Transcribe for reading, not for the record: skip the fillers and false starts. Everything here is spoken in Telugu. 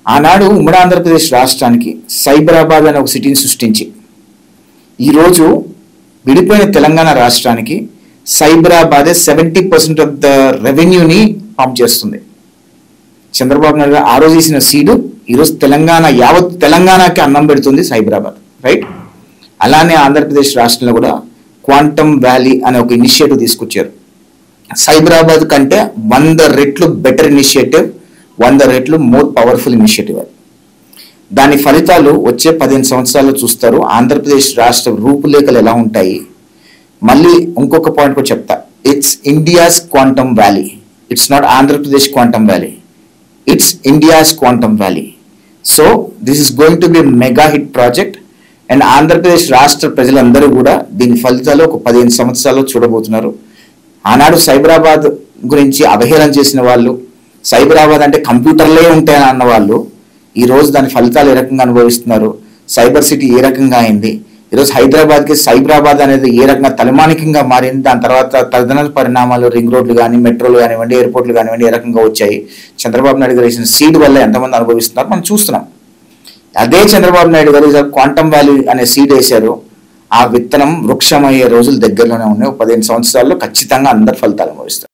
ఆనాడు ఉమ్మడి ఆంధ్రప్రదేశ్ రాష్ట్రానికి సైబరాబాద్ అనే ఒక సిటీని సృష్టించి ఈరోజు విడిపోయిన తెలంగాణ రాష్ట్రానికి సైబరాబాదే 70% ఆఫ్ ద రెవెన్యూని పంప్ చేస్తుంది. చంద్రబాబు నాయుడు ఆ రోజు వేసిన సీడు ఈరోజు తెలంగాణ యావత్ తెలంగాణకి అన్నం పెడుతుంది సైబరాబాద్, రైట్? అలానే ఆంధ్రప్రదేశ్ రాష్ట్రంలో కూడా క్వాంటమ్ వ్యాలీ అనే ఒక ఇనిషియేటివ్ తీసుకొచ్చారు. సైబరాబాద్ కంటే 100 రెట్లు బెటర్ ఇనిషియేటివ్, 100 రెట్లు మోర్ పవర్ఫుల్ ఇనిషియేటివ్. దాని ఫలితాలు వచ్చే 15 సంవత్సరాల్లో చూస్తారు. ఆంధ్రప్రదేశ్ రాష్ట్ర రూపురేఖలు ఎలా ఉంటాయి. మళ్ళీ ఇంకొక పాయింట్ కూడా చెప్తా, it's India's quantum valley, it's not Andhra Pradesh quantum valley, it's India's quantum valley. So this is going to be mega hit project and Andhra Pradesh రాష్ట్ర ప్రజలందరూ కూడా దీని ఫలితాలు ఒక 15 సంవత్సరాల్లో చూడబోతున్నారు. ఆనాడు సైబరాబాద్ గురించి అవహేళన చేసిన వాళ్ళు, సైబరాబాద్ అంటే కంప్యూటర్లే ఉంటాయని అన్న వాళ్ళు ఈరోజు దాని ఫలితాలు ఏ రకంగా అనుభవిస్తున్నారు, సైబర్ సిటీ ఏ రకంగా అయింది, ఈరోజు హైదరాబాద్కి సైబరాబాద్ అనేది ఏ రకంగా తలమానికంగా మారింది, దాని తర్వాత తదనంతర పరిణామాలు రింగ్ రోడ్లు కానీ, మెట్రోలు కానివ్వండి, ఎయిర్పోర్ట్లు కానివ్వండి ఏ రకంగా వచ్చాయి, చంద్రబాబు నాయుడు గారు వేసిన సీడ్ వల్ల ఎంతమంది అనుభవిస్తున్నారు మనం చూస్తున్నాం. అదే చంద్రబాబు నాయుడు గారు క్వాంటమ్ వ్యాలీ అనే సీడ్ వేశారు. ఆ విత్తనం వృక్షమయ్యే రోజులు దగ్గరలోనే ఉన్నాయి. 15 సంవత్సరాల్లో ఖచ్చితంగా అందరు ఫలితాలు అనుభవిస్తారు.